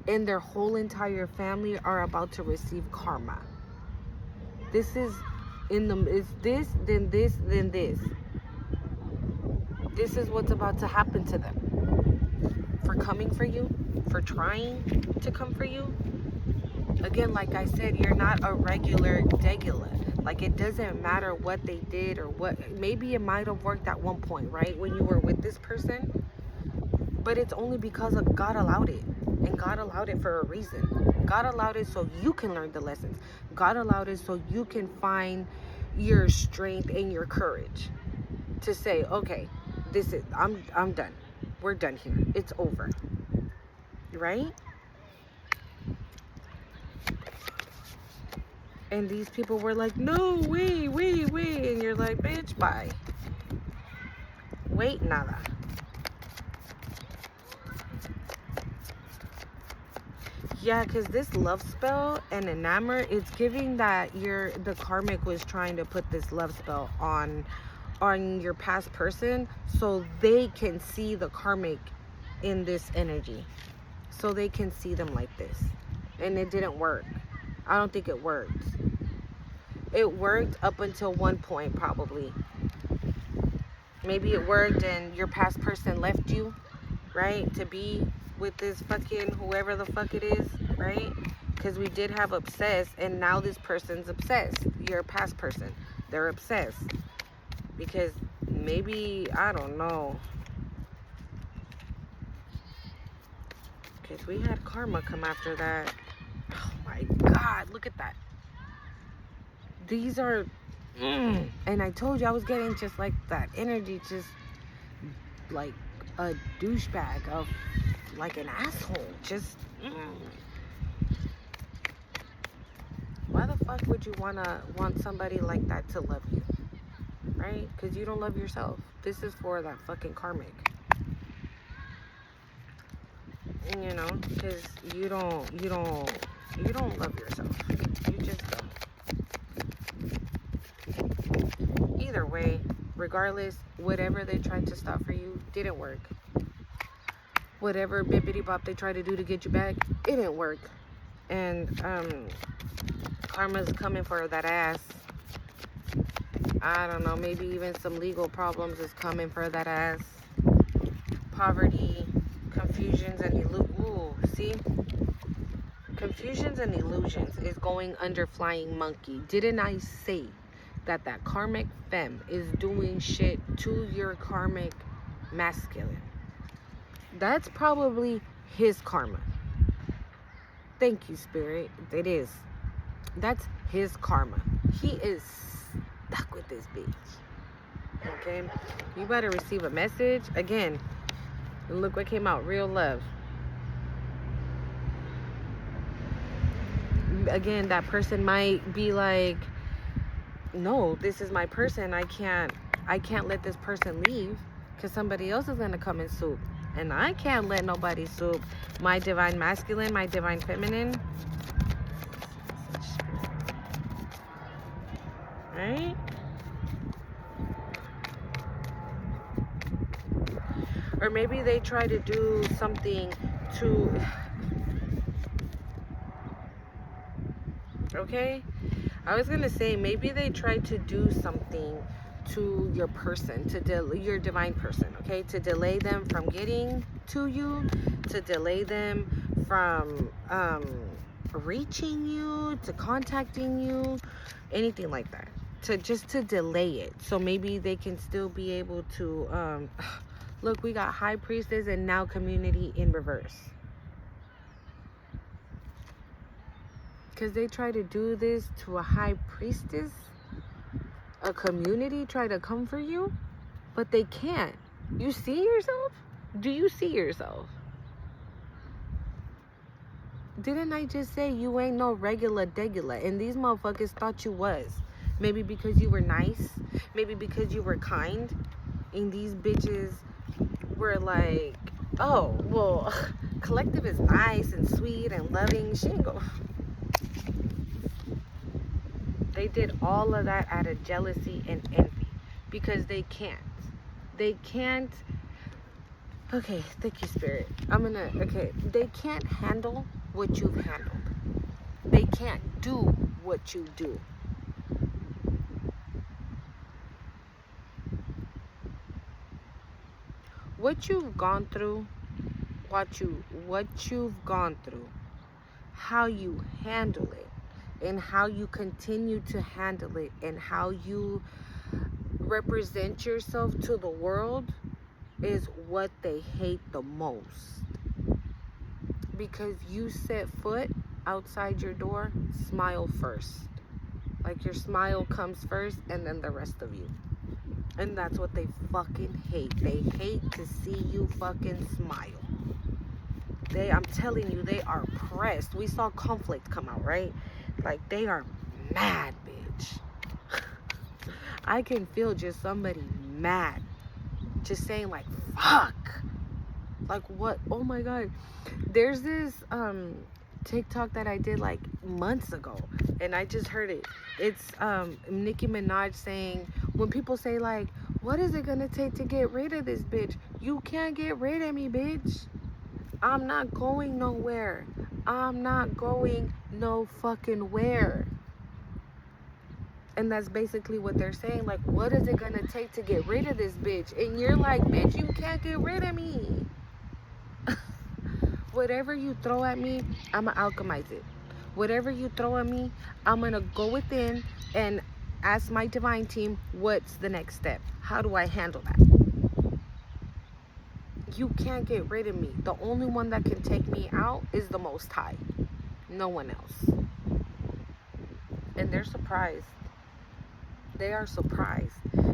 And their whole entire family are about to receive karma. This is it's this, then this, then this. This is what's about to happen to them. For coming for you, for trying to come for you. Again, like I said, you're not a regular degular. Like, it doesn't matter what they did or what. Maybe it might have worked at one point, right? When you were with this person. But it's only because of God allowed it. And God allowed it for a reason. God allowed it so you can learn the lessons. God allowed it so you can find your strength and your courage to say, okay, this is, I'm done. We're done here. It's over. Right? And these people were like, no, wait. And you're like, bitch, bye. Wait, nada. Yeah, because this love spell and enamor, it's giving that the karmic was trying to put this love spell on your past person so they can see the karmic in this energy. So they can see them like this. And it didn't work. I don't think it worked. It worked up until one point, probably. Maybe it worked and your past person left you, right? To be with this fucking whoever the fuck it is, right? Because we did have obsessed, and now this person's obsessed. Your past person. They're obsessed. Because maybe, I don't know. Because we had karma come after that. Oh my God, look at that. These are, and I told you I was getting just like that energy, just like a douchebag, of like an asshole, just, Why the fuck would you want somebody like that to love you, right? Because you don't love yourself. This is for that fucking karmic. You know, because you don't love yourself. You just don't. Either way, regardless, whatever they tried to stop for you didn't work. Whatever bippity bop they tried to do to get you back, it didn't work. And karma's coming for that ass. I don't know, maybe even some legal problems is coming for that ass. Poverty, confusions, and ooh, see? Confusions and illusions is going under flying monkey. Didn't I say that that karmic femme is doing shit to your karmic masculine? That's probably his karma. Thank you, Spirit. It is. That's his karma. He is stuck with this bitch. Okay? You better receive a message. Again, look what came out. Real love. Again, that person might be like, no, this is my person. I can't let this person leave because somebody else is going to come and swoop. And I can't let nobody swoop my divine masculine, my divine feminine. Right? Or maybe they try to do something to... Okay? I was going to say, maybe they try to do something to your person, to your divine person, okay? To delay them from getting to you, to delay them from reaching you, to contacting you, anything like that. To delay it. So maybe they can still be able to, look, we got High Priestess and now Community in reverse. Because they try to do this to a High Priestess, a community try to come for you, but they can't. You see yourself? Do you see yourself? Didn't I just say you ain't no regular degula? And these motherfuckers thought you was. Maybe because you were nice. Maybe because you were kind. And these bitches were like, oh, well, Collective is nice and sweet and loving. She ain't go... They did all of that out of jealousy and envy because they can't. They can't. Okay, thank you, Spirit. Okay, they can't handle what you've handled. They can't do what you do. What you've gone through, what you've gone through, how you handle it, and how you continue to handle it, and how you represent yourself to the world is what they hate the most. Because you set foot outside your door, smile first. Like your smile comes first and then the rest of you. And that's what they fucking hate. They hate to see you fucking smile. I'm telling you, they are pressed. We saw conflict come out, right? Like, they are mad, bitch. I can feel just somebody mad. Just saying, like, fuck. Like, what? Oh, my God. There's this TikTok that I did, like, months ago. And I just heard it. It's Nicki Minaj saying, when people say, like, what is it going to take to get rid of this bitch? You can't get rid of me, bitch. I'm not going nowhere. I'm not going no fucking where. And that's basically what they're saying. Like, what is it gonna take to get rid of this bitch? And you're like, bitch, you can't get rid of me. Whatever you throw at me, I'ma alchemize it. Whatever you throw at me, I'm gonna go within and ask my divine team, what's the next step? How do I handle that? You can't get rid of me. The only one that can take me out is the Most High. No one else. And they're surprised. They are surprised.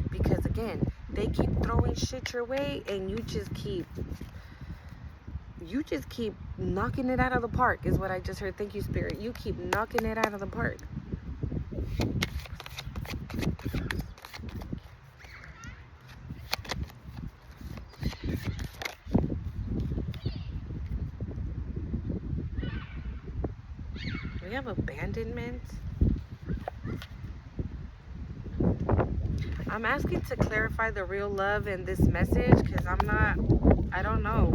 Because again, they keep throwing shit your way and you just keep knocking it out of the park is what I just heard. Thank you, Spirit. You keep knocking it out of the park. We have abandonment. I'm asking to clarify the real love in this message because I don't know.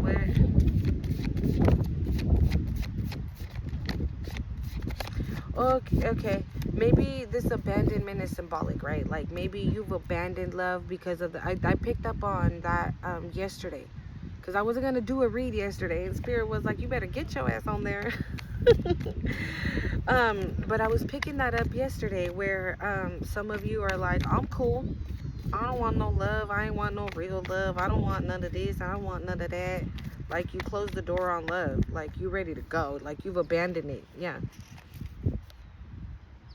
Okay. Maybe this abandonment is symbolic, right? Like maybe you've abandoned love because of I picked up on that yesterday because I wasn't going to do a read yesterday and Spirit was like, you better get your ass on there. But I was picking that up yesterday where some of you are like, I'm cool. I don't want no love. I ain't want no real love. I don't want none of this. I don't want none of that. Like, you closed the door on love. Like, you ready to go. Like, you've abandoned it. Yeah.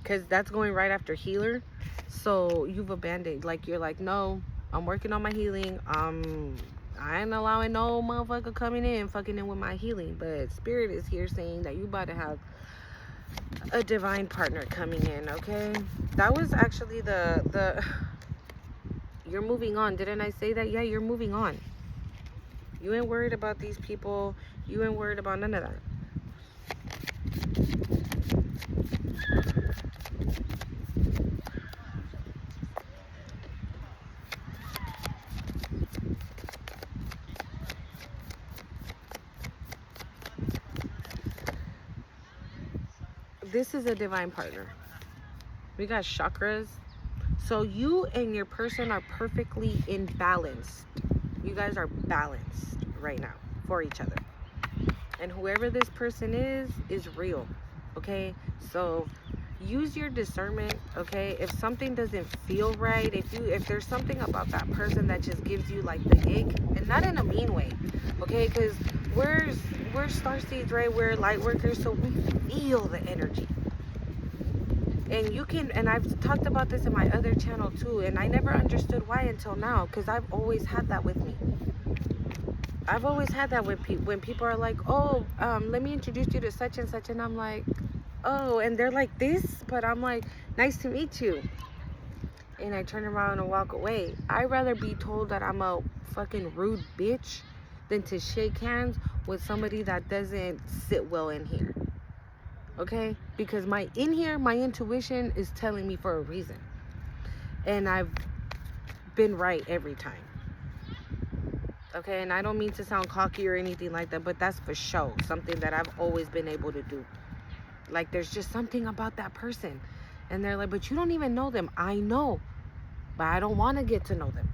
Because that's going right after healer. So you've abandoned. Like, you're like, no, I'm working on my healing. I ain't allowing no motherfucker coming in, fucking in with my healing. But spirit is here saying that you about to have a divine partner coming in, okay? That was actually the you're moving on. Didn't I say that? Yeah, you're moving on. You ain't worried about these people. You ain't worried about none of that. This is a divine partner. We got chakras. So you and your person are perfectly in balance. You guys are balanced right now for each other. And whoever this person is real. Okay? So use your discernment, okay? If something doesn't feel right, if there's something about that person that just gives you like the ick, and not in a mean way, okay? Because we're starseeds, right? We're light workers, so we feel the energy. And you can, and I've talked about this in my other channel too, and I never understood why until now, because I've always had that with me. I've always had that when people are like, oh, let me introduce you to such and such, and I'm like, oh, and they're like this, but I'm like, nice to meet you. And I turn around and walk away. I'd rather be told that I'm a fucking rude bitch than to shake hands with somebody that doesn't sit well in here. Okay? Because my intuition is telling me for a reason. And I've been right every time. Okay? And I don't mean to sound cocky or anything like that, but that's for show. Something that I've always been able to do. Like, there's just something about that person. And they're like, but you don't even know them. I know. But I don't want to get to know them.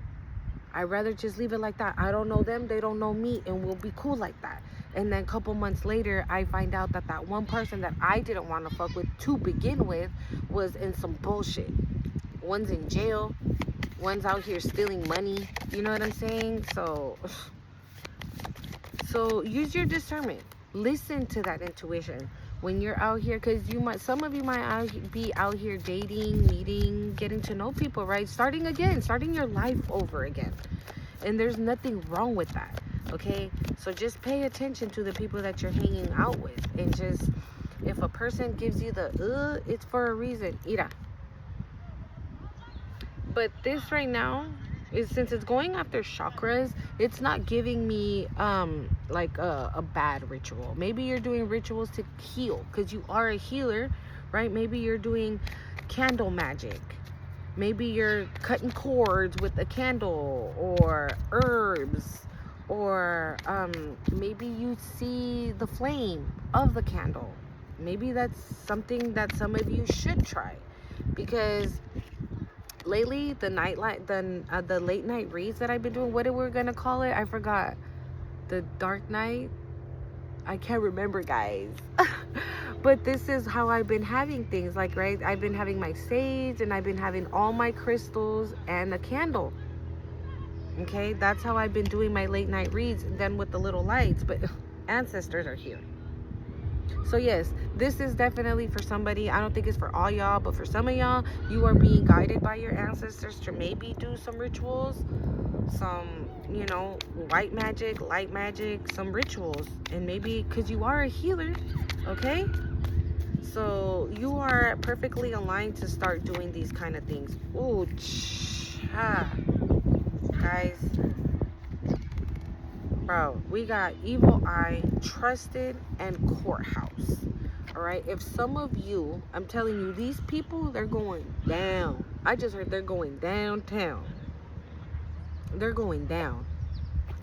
I'd rather just leave it like that. I don't know them. They don't know me. And we'll be cool like that. And then a couple months later, I find out that that one person that I didn't want to fuck with to begin with was in some bullshit. One's in jail. One's out here stealing money. You know what I'm saying? So use your discernment. Listen to that intuition when you're out here, because some of you might be out here dating, meeting, getting to know people, right? Starting your life over again. And there's nothing wrong with that. Okay, so just pay attention to the people that you're hanging out with, and just, if a person gives you the it's for a reason. Ira. But this right now is, since it's going after chakras, it's not giving me like a bad ritual. Maybe you're doing rituals to heal, because you are a healer, right? Maybe you're doing candle magic. Maybe you're cutting cords with a candle, or herbs. Or maybe you see the flame of the candle. Maybe that's something that some of you should try, because lately the late night reads that I've been doing, what we're gonna call it, I forgot. The dark night, I can't remember, guys. But this is how I've been having things, like, right? I've been having my sage, and I've been having all my crystals and a candle. Okay, that's how I've been doing my late night reads, then with the little lights. But ancestors are here. So yes, this is definitely for somebody. I don't think it's for all y'all, but for some of y'all, you are being guided by your ancestors to maybe do some rituals, some, white magic, light magic, some rituals. And maybe because you are a healer, okay? So you are perfectly aligned to start doing these kind of things. Ooh, guys, bro, we got evil eye, trusted, and courthouse. All right, if some of you, I'm telling you, these people, they're going down. I just heard they're going downtown. They're going down.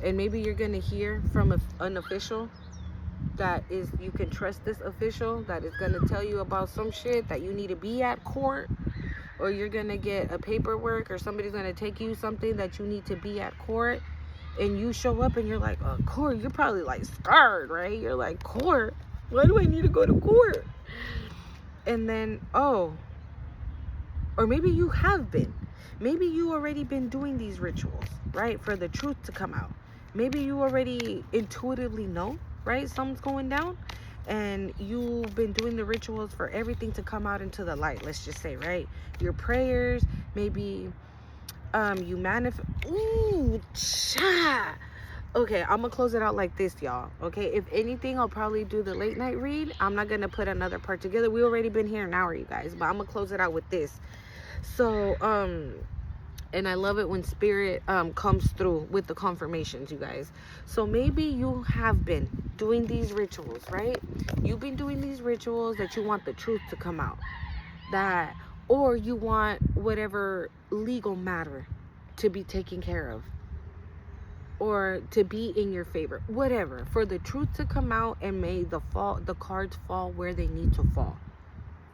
And maybe you're gonna hear from an official that is, you can trust this official, that is gonna tell you about some shit that you need to be at court. Or you're gonna get a paperwork, or somebody's gonna take you something that you need to be at court, and you show up and you're like, court, you're probably like scared, right? You're like, court? Why do I need to go to court? And then, oh, or maybe you have been. Maybe you already been doing these rituals, right? For the truth to come out. Maybe you already intuitively know, right? Something's going down. And you've been doing the rituals for everything to come out into the light, let's just say, right? Your prayers, maybe you manifest. Ooh, cha. Okay, I'm gonna close it out like this, y'all. Okay, if anything, I'll probably do the late night read. I'm not gonna put another part together. We already been here an hour, you guys, but I'm gonna close it out with this. So and I love it when spirit comes through with the confirmations, you guys. So maybe you have been doing these rituals, right? You've been doing these rituals that you want the truth to come out, that, or you want whatever legal matter to be taken care of, or to be in your favor, whatever, for the truth to come out, and may the cards fall where they need to fall,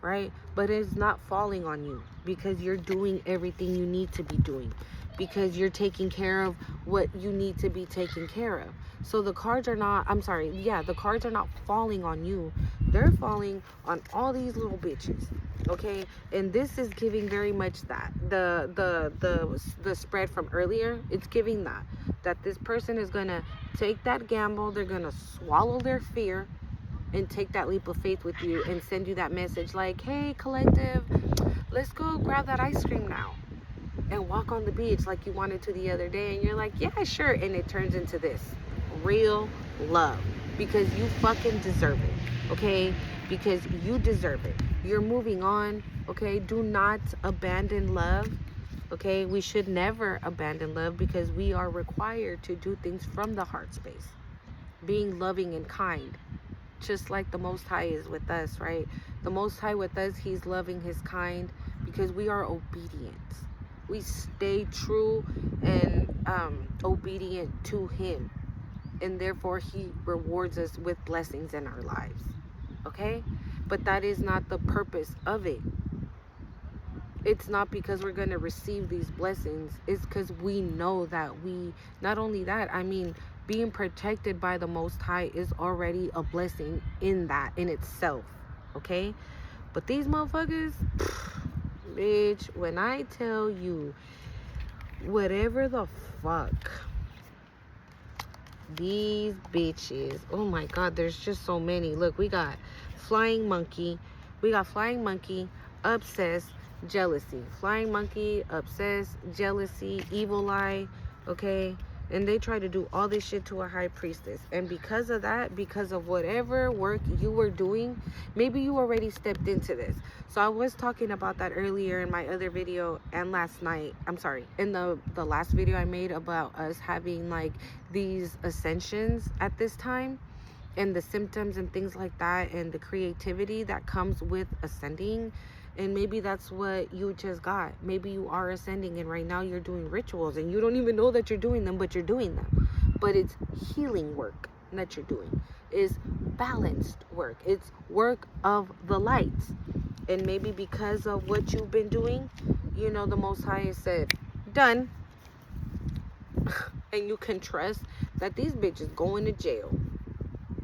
right? But it's not falling on you because you're doing everything you need to be doing, because you're taking care of what you need to be taking care of. So the cards are not, the cards are not falling on you. They're falling on all these little bitches, okay? And this is giving very much that. The spread from earlier, it's giving that this person is going to take that gamble. They're going to swallow their fear and take that leap of faith with you and send you that message like, hey, collective, let's go grab that ice cream now and walk on the beach like you wanted to the other day. And you're like, yeah, sure. And it turns into this real love, because you fucking deserve it, okay? Because you deserve it. You're moving on, okay? Do not abandon love, okay? We should never abandon love, because we are required to do things from the heart space, being loving and kind, just like the Most High is with us, right? The Most High with us, he's loving, his kind, because we are obedient. We stay true and obedient to him, and therefore he rewards us with blessings in our lives, okay? But that is not the purpose of it. It's not because we're going to receive these blessings. It's because we know that not only that, I mean, being protected by the Most High is already a blessing in itself, okay? But these motherfuckers, bitch, when I tell you, whatever the fuck, these bitches, oh my God, there's just so many. Look, we got flying monkey, obsessed, jealousy, flying monkey, obsessed, jealousy, evil eye, okay? And they try to do all this shit to a high priestess. And because of that, because of whatever work you were doing, maybe you already stepped into this. So I was talking about that earlier in my other video, and last night, in the last video I made about us having like these ascensions at this time, and the symptoms and things like that, and the creativity that comes with ascending. And maybe that's what you just got. Maybe you are ascending, and right now you're doing rituals and you don't even know that you're doing them, but you're doing them. But it's healing work that you're doing. It's balanced work. It's work of the lights. And maybe because of what you've been doing, you know, the Most High has said, done. And you can trust that these bitches going to jail.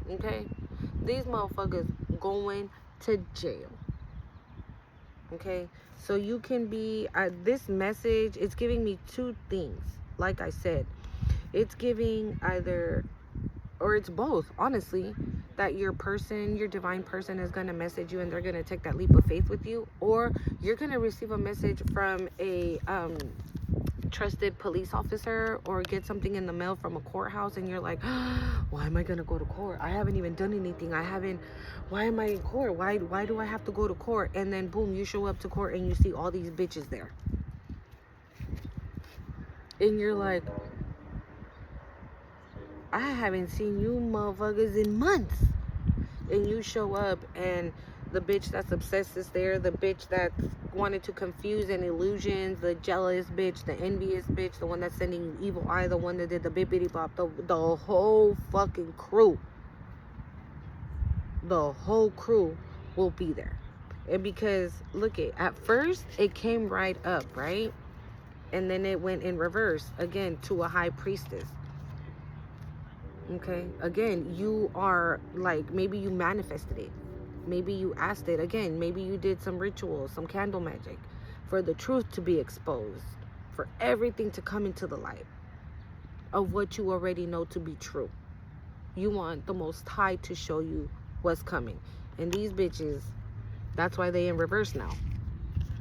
Okay? These motherfuckers going to jail. Okay, so you can be, this message, it's giving me two things. Like I said, it's giving either, or it's both, honestly, that your divine person is going to message you, and they're going to take that leap of faith with you, or you're going to receive a message from a trusted police officer, or get something in the mail from a courthouse, and you're like, why am I gonna go to court? I haven't even done anything. Why am I in court? Why do I have to go to court? And then boom, you show up to court and you see all these bitches there, and you're like, I haven't seen you motherfuckers in months. And you show up, and the bitch that's obsessed is there, the bitch that wanted to confuse and illusions, the jealous bitch, the envious bitch, the one that's sending you evil eye, the one that did the bippity bop, the whole fucking crew. The whole crew will be there. And because, look at first, it came right up, right? And then it went in reverse, again, to a high priestess. Okay, again, you are like, maybe you manifested it, maybe you asked it, again, maybe you did some rituals, some candle magic for the truth to be exposed, for everything to come into the light of what you already know to be true. You want the Most High to show you what's coming. And these bitches, that's why they in reverse now,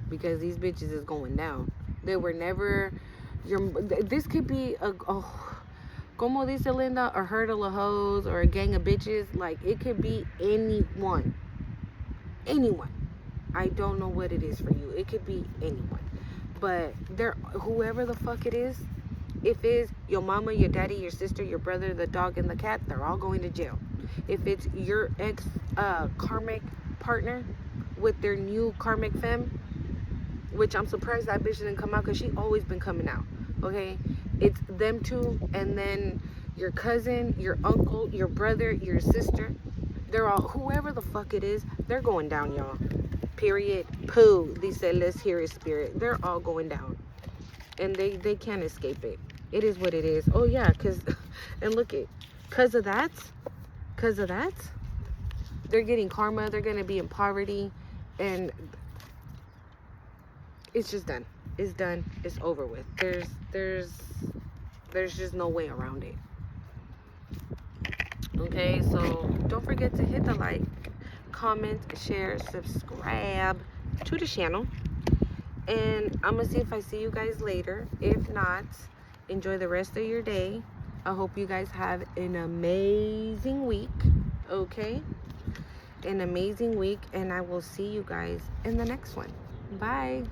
because these bitches is going down. They were never this could be a como dice Linda, a hurdle of hoes or a gang of bitches. Like, it could be anyone. I don't know what it is for you. It could be anyone, but whoever the fuck it is, if it's your mama, your daddy, your sister, your brother, the dog, and the cat, they're all going to jail. If it's your ex karmic partner with their new karmic femme, which I'm surprised that bitch didn't come out, because she always been coming out. Okay, it's them two, and then your cousin, your uncle, your brother, your sister. They're all, whoever the fuck it is, they're going down, y'all. Period. Pooh. They said, let's hear his spirit. They're all going down, and they can't escape it. It is what it is. Oh yeah, cause and look it, cause of that, they're getting karma. They're gonna be in poverty, and it's just done. It's done. It's over with. There's just no way around it. Okay, so don't forget to hit the like, comment, share, subscribe to the channel, and I'm gonna see if I see you guys later. If not, enjoy the rest of your day. I hope you guys have an amazing week. Okay, an amazing week, and I will see you guys in the next one. Bye.